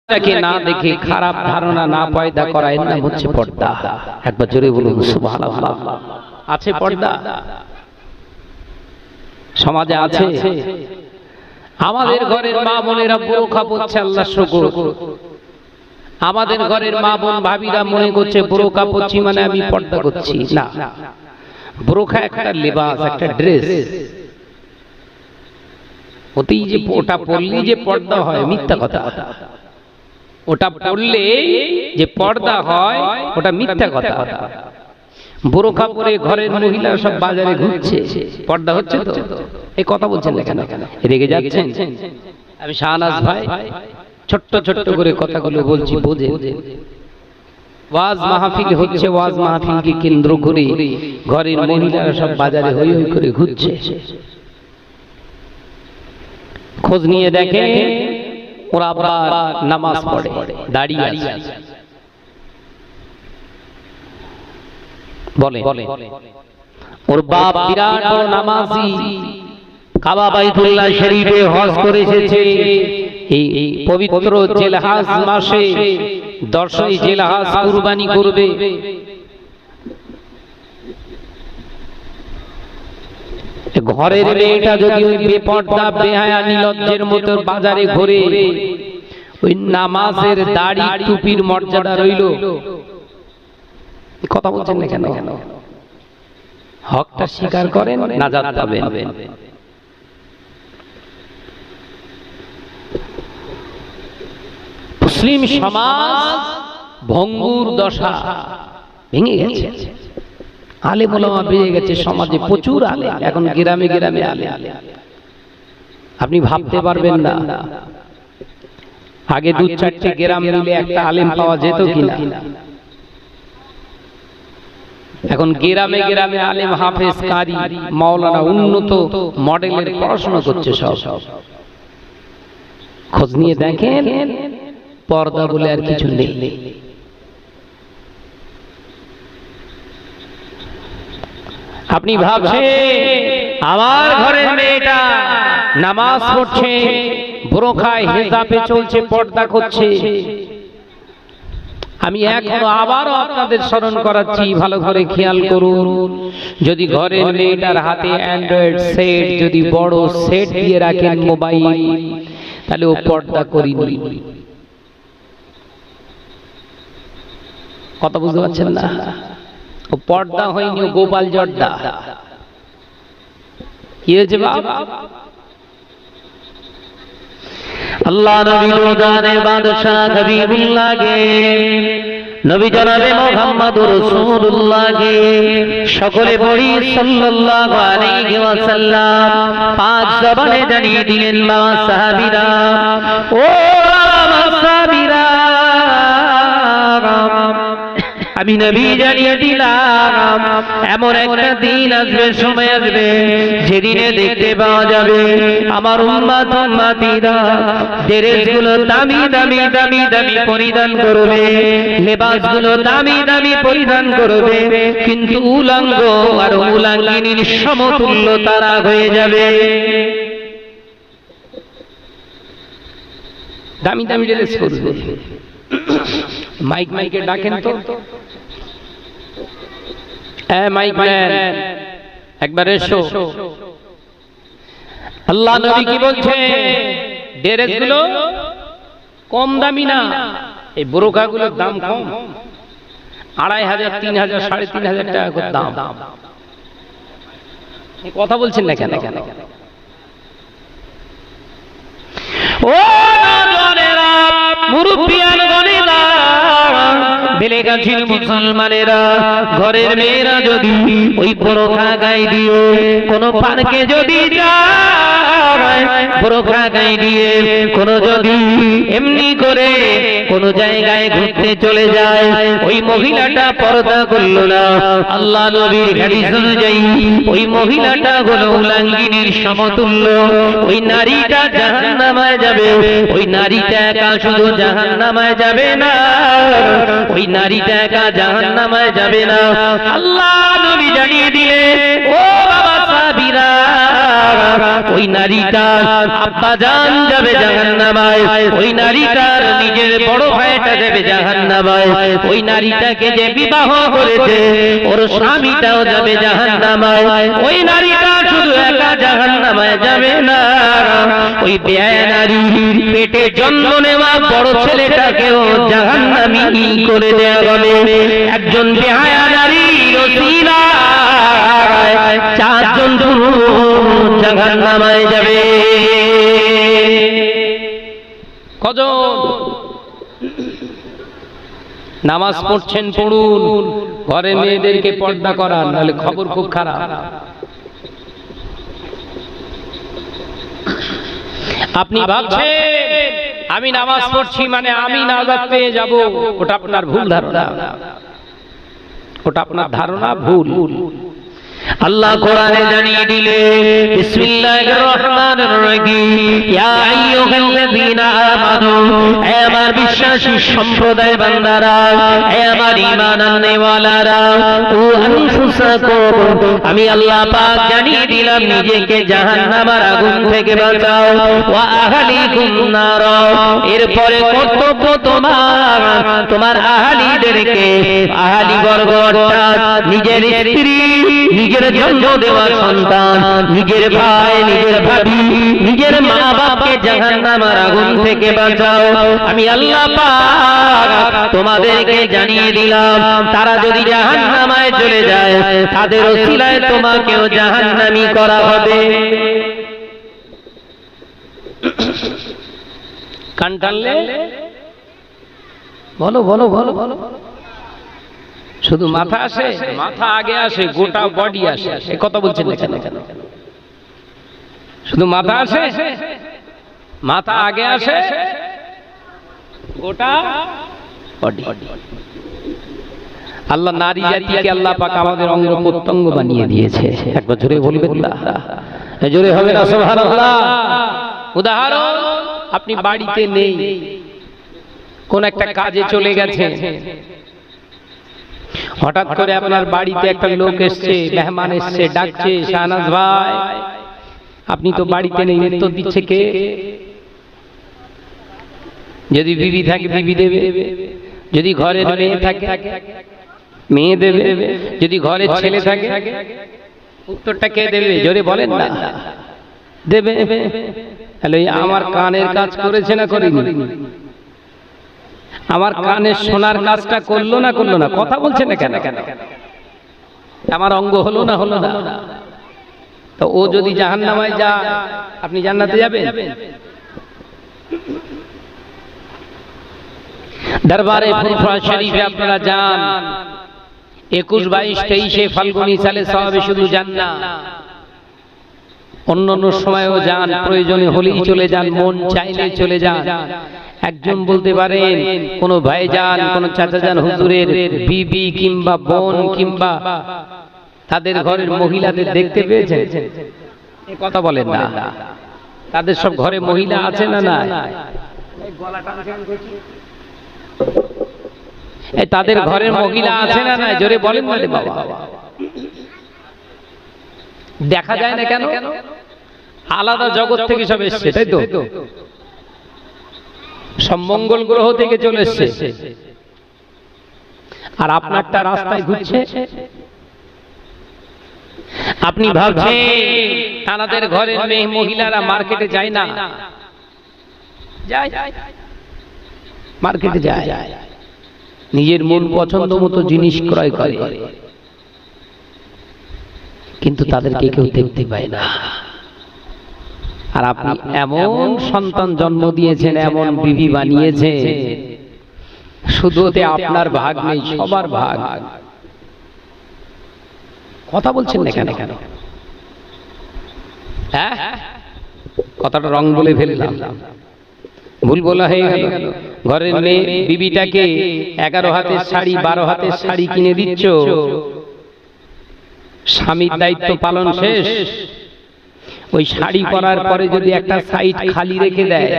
তাকে না দেখে খারাপ ধারণা না পয়দা করা এর নাম হচ্ছে পর্দা। একবার জোরে বলুন সুবহানাল্লাহ। আছে পর্দা সমাজে আছে। আমাদের ঘরের মা বোনেরা বোরকা পরছে, আল্লাহর শুকর। আমাদের ঘরের মা বোন ভাবিরা মনে করছে বোরকা পরছি মানে আমি পর্দা করছি। না, বোরকা একটা লেবাস, একটা ড্রেস। ওতেই যে ওটা পরলেই যে পর্দা হয় মিথ্যা কথা। ওটা পড়লে যে পর্দা হয় ওটা মিথ্যা কথা। বোরকা পরে ঘরের মহিলা সব বাজারে ঘুরছে, পর্দা হচ্ছে তো? এই কথা বলছেন কেন? রেগে যাচ্ছেন? আমি শাহনাজ ভাই ছোট্ট ছোট্ট করে কথাগুলো বলছি, বোঝে। ওয়াজ মাহফিল হচ্ছে, ওয়াজ মাহফিলকে কেন্দ্র করে ঘরের মহিলারা সব বাজারে হই হই করে ঘুরছে। খোঁজ নিয়ে দেখে ওরা আবার নামাজ পড়ে, দাঁড়িয়ে আছে। বলে ওর বাপ বিরাট বড় নামাজি, কাবা বাইতুল্লাহ শরীফে হজ করে এসেছে। এই পবিত্র জিলহজ মাসে 10ই জিলহজ কুরবানি করবে। ঘরের মেয়েটা যদি ওই বেপর্দা বেহায়া নির্লজ্জের মতো বাজারে ঘুরে, ওই নামাজের দাড়ি টুপির মর্যাদা রইল? কথা বলছেন না কেন? হকটা স্বীকার করেন, নাজাত পাবেন। মুসলিম সমাজ ভঙ্গুর দশা, ভেঙে গেছে। আলেম ওলামা বেড়ে গেছে সমাজে, প্রচুর আলেম। এখন গ্রামে গ্রামে আলেম, আপনি ভাবতে পারবেন না। আগে 2-4টে গ্রাম মিলে একটা আলেম পাওয়া যেত কিনা? এখন গ্রামে গ্রামে আলেম, হাফেজ, কারি, মাওলানা, উন্নত মডেলের পড়াশোনা করছে সব। খোঁজ নিয়ে দেখেন পর্দা বলে আর কিছু নেই। আপনি ভাবছেন আমার ঘরের মেয়েটা নামাজ পড়ছে, বোরকায় হিজাবে চলছে, পর্দা করছে। আমি এখনো আবারও আপনাদের স্মরণ করাচ্ছি, ভালো করে খেয়াল করুন। যদি ঘরের মেয়েটার হাতে অ্যান্ড্রয়েড সেট, যদি বড় সেট দিয়ে রাখেন মোবাইল, তাহলে ও পর্দা করিনি। কথা বুঝতে পারছেন না? ও পর্দা হয়নি, ও গোপাল জর্দা। কি হয়েছে বাবা? আল্লাহ নবী রোজানের বাদশা হাবিবুল্লাহ গে, নবী জনাবে মুহাম্মদুর রাসূলুল্লাহ গে সকলে পড়ি সাল্লাল্লাহু আলাইহি ওয়াসাল্লাম। পাঁচ জবানে জানিয়ে দিলেন বাবা সাহাবীরা, ও আমার সাহাবীরা, আমি নবী জানিয়ে দিলাম এমন একটা দিন আসবে, সময় আসবে, যেদিনে দেখতে পাওয়া যাবে আমার উম্মত উম্মতিরা ড্রেসগুলো দামি দামি দামি দামি পরিধান করবে, লেবাসগুলো দামি দামি পরিধান করবে, কিন্তু উলঙ্গ আর উলঙ্গিনীর সমতুল্য তারা হয়ে যাবে। দামি দামি ড্রেস করবে। মাইকে ডাকেন তো, মাইক ম্যান একবার এসো। আল্লাহ নবী কি বলছে? ড্রেসগুলো কম দামি না, এই বোরকাগুলোর দাম কম। 2500, 3000, 3500 টাকা করে দাম। কথা বলছেন না কেন? ও নজনেরা, মুরব্বিয়ান গনেরা, বেলেগাছির মুসলমানেরা, ঘরের মেয়েরা যদি ওই বোরকা গায়ে দিয়ে কোনো পার্কে যদি যায়, বোরকা গায়ে দিয়ে কোনো যদি এমনি করে কোনো জায়গায় ঘুরতে চলে যায়, ওই মহিলাটা পর্দা করলো না, আল্লাহ নবীর হাদিস অনুযায়ী ওই মহিলাটা হলো উলঙ্গিনীর সমতুল্য। ওই নারীটা জাহান্নামে যাবে। ওই নারীটা একা শুধু জাহান্নামে যাবে না, ওই নারীটা একা জাহান্নামে যাবে না, আল্লাহ নবী জানিয়ে দিলে, ও বাবা সাহাবীরা, ওই নারীটার আব্বা জান যাবে জাহান্নামায়, ওই নারীটার নিজের বড় ভাইটা যাবে জাহান্নামায়, ওই নারীটাকে যে বিবাহ করেছে ওর স্বামীটাও যাবে জাহান্নামায়। ওই নারীটা শুধু একা জাহান্নামায় যাবে না, ওই বেয়ায় নারীর পেটে জন্ম নেওয়া বড় ছেলেটাকেও জাহান্নামী করে দেয়া হবে। একজন বেহায়া নারীর ওসিলায় 4 জন পুরুষ জাহান্নামায় যাবে। কজন? নামাজ পড়ছেন পড়ুন, ঘরে মেয়েদেরকে পর্দা করান, নাহলে খবর খুব খারাপ। আপনি ভাবছেন আমি নামাজ পড়ছি মানে আমি নাজাত পেয়ে যাব, ওটা আপনার ভুল ধারণা, ওটা আপনার ধারণা ভুল। আল্লাহ কোরআনে জানিয়ে দিলেন, বিসমিল্লাহির রহমানির রহিম, ইয়া আইয়ুহাল্লাযীনা আমানু, হে আমার বিশ্বাসী সম্প্রদায় বান্দারা, হে আমার ঈমান আননেওয়ালারা, ও আনফুসাকুম, আমি আল্লাহ পাক জানিয়ে দিলাম নিজেকে জাহান্নামের আগুন থেকে বাঁচাও, ওয়া আহলিকুম নার, এরপরে কর্তব্য তোমার আহলিদেরকে, আহলি বর্গ অর্থাৎ নিজের স্ত্রী, নিজের জন্ম দেওয়া সন্তান, নিজের ভাই, নিজের ভাবি, নিজের মা বাপকে জাহান্নামের আগুন থেকে বাঁচাও। আমি আল্লাহ পাক তোমাদেরকে জানিয়ে দিলাম তারা যদি জাহান্নামায় চলে যায় তাদের ওসিলায় তোমাকেও জাহান্নামী করা হবে। কান টানলে বলো বলো বলো বলো। শুধু মাথা আসে? মাথা আগে আসে, গোটা বডি আসে। এই কথা বলছেন না কেন? শুধু মাথা আসে? মাথা আগে আসে, গোটা বডি। আল্লাহ নারী জাতিকে আল্লাহ পাক আমাদের অঙ্গ প্রত্যঙ্গ বানিয়ে দিয়েছে। একবার জোরে বলবেন না? জোরে হবে না সুবহানাল্লাহ। উদাহরণ, আপনি বাড়িতে নেই, কোন একটা কাজে চলে গেছেন, হঠাৎ করে আপনার বাড়িতে একটা লোক এসছে, মেহমান এসছে, ডাকছে, শাহনাজ ভাই, আপনি তো বাড়িতে নেই, উত্তর দিচ্ছে কে? যদি বিবি থাকে বিবি দেবে, যদি ঘরে মেয়ে থাকে মেয়ে দেবে, যদি ঘরে ছেলে থাকে উত্তরটা কে দেবে? জোরে বলেন না। দেবে। তাহলে আমার কানের কাজ করেছে না করেনি? আমার কানের শোনার কাজটা করলো না করলো না? কথা বলছেন না কেন? আমার অঙ্গ হলো না হলো না? তো ও যদি জাহান্নামায় যায় আপনি জান্নাতে যাবেন? দরবারে ফুরফুরা শরীফে আপনারা যান, 21, 22, 23 ফাল্গুনী সালে সওয়াবে শুধু যান না, অন্যান্য সময়ও যান, প্রয়োজনে হলেই চলে যান, মন চাইলে চলে যান। একজন বলতে পারেন কোন ভাইজান, কোন চাচাজান হুজুরের বিবি কিংবা বোন কিংবা তাদের ঘরের মহিলাদের দেখতে পেয়েছেন? এই কথা বলেন না। তাদের সব ঘরে মহিলা আছে না? না, তাদের ঘরের মহিলা আছে না? না, জোরে বলেন বলে বাবা। দেখা যায় না কেন? আলাদা জগৎ থেকে সব এসছে, তাই তো? সব মঙ্গল গ্রহ থেকে চলে এসছে, আর আপনারটা রাস্তায় ঘুরছে। আপনি ভাবছেন তাদের ঘরের মেয়ে মহিলারা মার্কেটে যায় না? যায়, মার্কেটে যায়, নিজের মন পছন্দ মতো জিনিস ক্রয় করে, কিন্তু তাদেরকে কেউ দেখতে পায় না। আর আপনি এমন সন্তান জন্ম দিয়েছেন, এমন বিবি বানিয়েছে, শুধু ওতে আপনার ভাগ নেই, সবার ভাগ। কথা বলছেন না কেন? হ্যাঁ, কথাটা রং বলে ফেললাম, ভুল বলা হয়ে গেল। ঘরের মেয়ে বিবিটাকে 11 হাতের শাড়ি, 12 হাতের শাড়ি কিনে দিচ্ছ, স্বামীর দায়িত্ব পালন শেষ। ওই শাড়ি পরার পরে যদি একটা সাইড খালি রেখে দেয়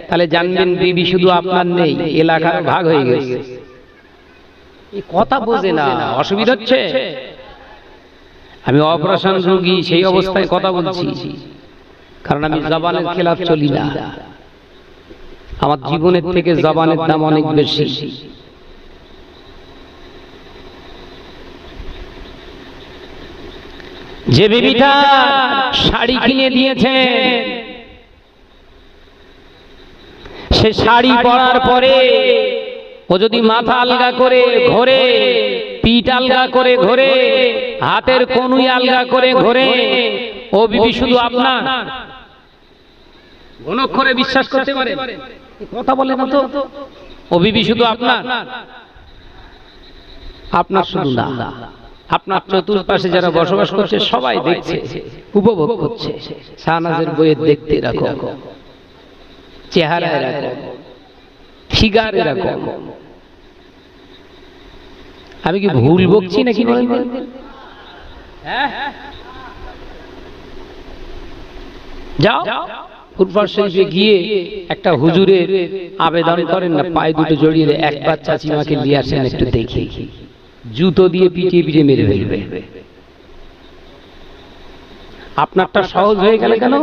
তাহলে জানবেন বিবি শুধু আপনার নেই, এলাকার ভাগ হয়ে গেছে। এই কথা বোঝে না, অসুবিধা হচ্ছে। আমি অপারেশন রোগী, সেই অবস্থায় কথা বলছি। কারণ আমি জবানের খেলাফ চলি না, আমার জীবনের থেকে জবানের দাম অনেক বেশি। যে বিবিটা শাড়ি কিনে দিয়েছে, সে শাড়ি পরার পরে ও যদি মাথা আলগা করে ঘোরে, পিঠ আলগা করে ঘোরে, হাতের কনুই আলগা করে ঘোরে, ও বিবি শুধু আপনার? ঘনক্ষরে বিশ্বাস করতে পারে? কথা বলে না তো। ও বিবি শুধু আপনার? আপনার শুধু না, আপনার চতুর্পাশে যারা বসবাস করছে সবাই দেখছে, উপভোগ করছে। শাহনাজের বইয়ের দেখতে রাখো, চেহারা এরকম, ফিগার এরকম। আমি কি ভুল বকছি নাকি বলেন? যাও ফুরফুরা শরীফে গিয়ে একটা হুজুরের আবেদন করেন না, পায়ে দুটো জড়িয়ে একবার চাচিমাকে নিয়ে আসেন, একটু দেখি। জুতো দিয়ে পিটিয়ে পিটিয়ে মেরে ফেলবে। আপনারটা সহজ হয়ে গেল কেন?